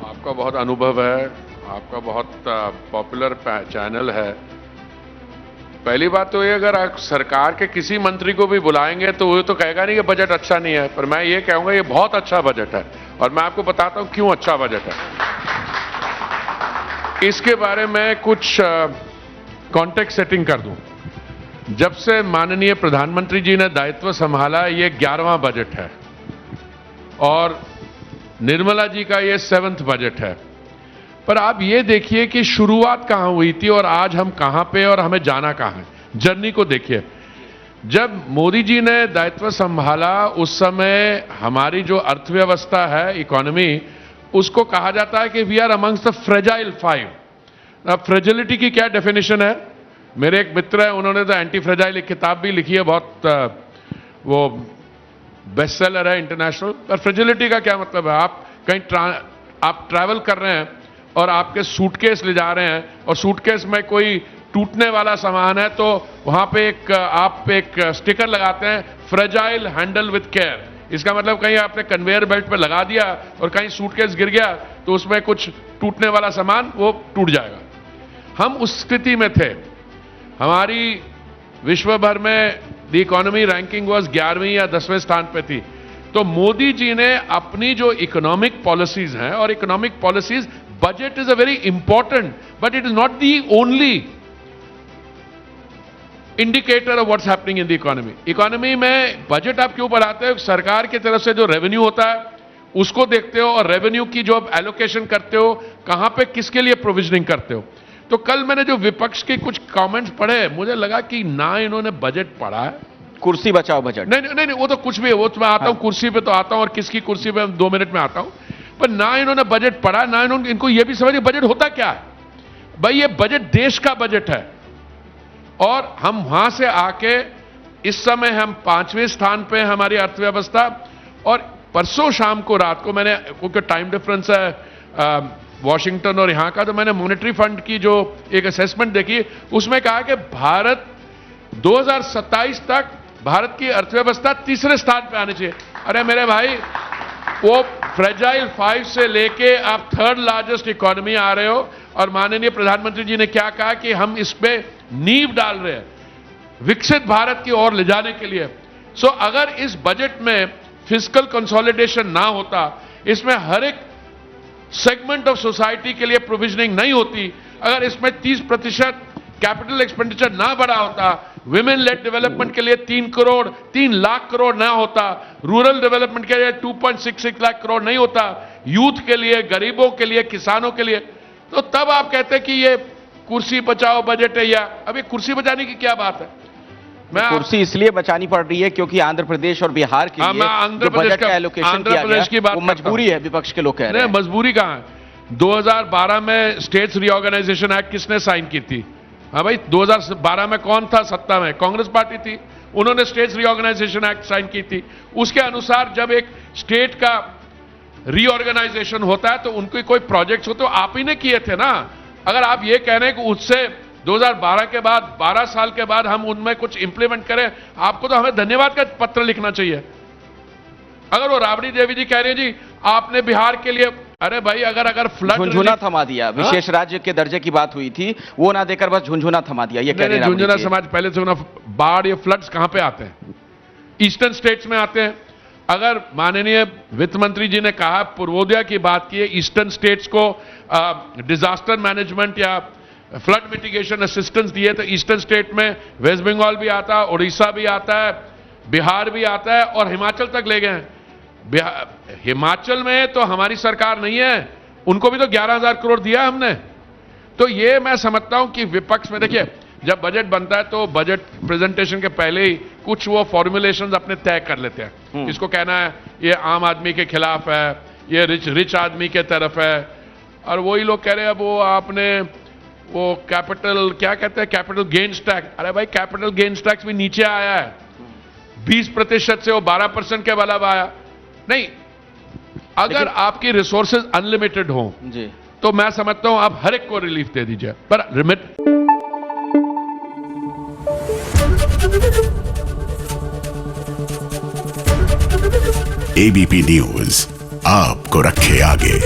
आपका बहुत अनुभव है, आपका बहुत पॉपुलर चैनल है। पहली बात तो ये, अगर आप सरकार के किसी मंत्री को भी बुलाएंगे तो वो तो कहेगा नहीं कि बजट अच्छा नहीं है, पर मैं ये कहूंगा ये बहुत अच्छा बजट है और मैं आपको बताता हूं क्यों अच्छा बजट है। इसके बारे में कुछ कॉन्टेक्स्ट सेटिंग कर दूं। जब से माननीय प्रधानमंत्री जी ने दायित्व संभाला, ये 11वां बजट है और निर्मला जी का ये 7th बजट है। पर आप ये देखिए कि शुरुआत कहां हुई थी और आज हम कहां पे और हमें जाना कहां है। जर्नी को देखिए। जब मोदी जी ने दायित्व संभाला उस समय हमारी जो अर्थव्यवस्था है, इकोनॉमी, उसको कहा जाता है कि we are amongst the fragile 5। अब फ्रेजिलिटी की क्या डेफिनेशन है? मेरे एक मित्र है, उन्होंने तो एंटी फ्रेजाइल एक किताब भी लिखी है, बहुत वो बेस्ट सेलर है इंटरनेशनल। पर फ्रेजिलिटी का क्या मतलब है? आप कहीं आप ट्रैवल कर रहे हैं और आपके सूटकेस ले जा रहे हैं और सूटकेस में कोई टूटने वाला सामान है तो वहां पे आप एक स्टिकर लगाते हैं, फ्रेजाइल हैंडल विथ केयर। इसका मतलब कहीं आपने कन्वेयर बेल्ट पे लगा दिया और कहीं सूटकेस गिर गया तो उसमें कुछ टूटने वाला सामान वो टूट जाएगा। हम उस स्थिति में थे। हमारी विश्व भर में द इकोनॉमी रैंकिंग वाज 11वीं या 10वें स्थान पे थी। तो मोदी जी ने अपनी जो इकोनॉमिक पॉलिसीज हैं, और economic policies, budget is a very important but it is not the only indicator of what's happening in the economy. Economy में बजट आप क्यों बढ़ाते हो? सरकार की तरफ से जो रेवेन्यू होता है उसको देखते हो और रेवेन्यू की जो एलोकेशन करते हो, कहां पे किसके लिए प्रोविजनिंग करते हो। तो कल मैंने जो विपक्ष के कुछ कमेंट्स पढ़े, मुझे लगा कि ना इन्होंने बजट पढ़ा है। कुर्सी बचाओ बजट। नहीं, वो तो कुछ भी है, वो तो मैं आता हूं, कुर्सी पे तो आता हूं और किसकी कुर्सी पे 2 मिनट में आता हूं। पर ना इन्होंने बजट पढ़ा, ना इनको ये भी समझ बजट होता क्या है। भाई ये बजट देश का बजट है और हम वहां से आके इस समय हम 5वें स्थान पे हमारी अर्थव्यवस्था। और परसों शाम को रात को मैंने, क्योंकि टाइम डिफरेंस है वॉशिंगटन और यहां का, तो मैंने मॉनेटरी फंड की जो एक असेसमेंट देखी, उसमें कहा कि भारत 2027 तक भारत की अर्थव्यवस्था 3रे स्थान पे आनी चाहिए। अरे मेरे भाई, वो फ्रेजाइल 5 से लेके आप 3rd लार्जेस्ट इकोनॉमी आ रहे हो और माननीय प्रधानमंत्री जी ने क्या कहा कि हम इस पे नींव डाल रहे हैं विकसित भारत की ओर ले जाने के लिए। सो अगर इस बजट में फिस्कल कंसोलिडेशन ना होता, इसमें हर एक सेगमेंट ऑफ सोसाइटी के लिए प्रोविजनिंग नहीं होती, अगर इसमें 30% कैपिटल एक्सपेंडिचर ना बढ़ा होता, विमेन लेड डेवलपमेंट के लिए 3 लाख करोड़ ना होता, रूरल डेवलपमेंट के लिए 2.66 लाख करोड़ नहीं होता, यूथ के लिए, गरीबों के लिए, किसानों के लिए, तो तब आप कहते कि ये कुर्सी बचाओ बजट है। या अभी कुर्सी बचाने की क्या बात है? मैं कुर्सी इसलिए बचानी पड़ रही है क्योंकि आंध्र प्रदेश और बिहार के लिए जो बजट का एलोकेशन किया गया, वो मजबूरी है, विपक्ष के लोग कह रहे हैं। मजबूरी कहां है? 2012 में स्टेट्स रीऑर्गेनाइजेशन एक्ट किसने साइन की थी? हाँ भाई, 2012 में कौन था सत्ता में? कांग्रेस पार्टी थी। उन्होंने स्टेट्स रीऑर्गेनाइजेशन एक्ट साइन की थी। उसके अनुसार जब एक स्टेट का रीऑर्गेनाइजेशन होता है तो उनके कोई प्रोजेक्ट्स हो तो आप ही ने किए थे ना। अगर आप ये कह रहे हैं कि उससे 2012 के बाद 12 साल के बाद हम उनमें कुछ इंप्लीमेंट करें, आपको तो हमें धन्यवाद का पत्र लिखना चाहिए। अगर वो राबड़ी देवी जी कह रही है जी आपने बिहार के लिए, अरे भाई अगर फ्लड झुंझुना थमा दिया, विशेष राज्य के दर्जे की बात हुई थी, वो ना देकर बस झुंझुना थमा दिया, ये कह रहे हैं। झुंझुना समाज पहले से बाढ़ या फ्लड्स कहां पे आते हैं? ईस्टर्न स्टेट्स में आते हैं। अगर माननीय वित्त मंत्री जी ने कहा, पूर्वोदय की बात की है, ईस्टर्न स्टेट्स को डिजास्टर मैनेजमेंट या फ्लड मिटिगेशन असिस्टेंस दिए, तो ईस्टर्न स्टेट में वेस्ट बंगाल भी आता है, उड़ीसा भी आता है, बिहार भी आता है और हिमाचल तक ले गए हैं। हिमाचल में तो हमारी सरकार नहीं है, उनको भी तो 11,000 करोड़ दिया हमने। तो ये मैं समझता हूं कि विपक्ष में, देखिए जब बजट बनता है तो बजट प्रेजेंटेशन के पहले ही कुछ वो फॉर्मुलेशंस अपने तय कर लेते हैं। इसको कहना है ये आम आदमी के खिलाफ है, ये रिच आदमी के तरफ है, और वही लोग कह रहे हैं अब वो आपने वो कैपिटल, क्या कहते हैं, कैपिटल गेन्स टैक्स। अरे भाई कैपिटल गेन्स टैक्स भी नीचे आया है, 20% से वो 12% के बराबर आया। नहीं, अगर आपकी रिसोर्सेज अनलिमिटेड हो जी, तो मैं समझता हूं आप हर एक को रिलीफ दे दीजिए, पर लिमिट। एबीपी न्यूज आपको रखे आगे।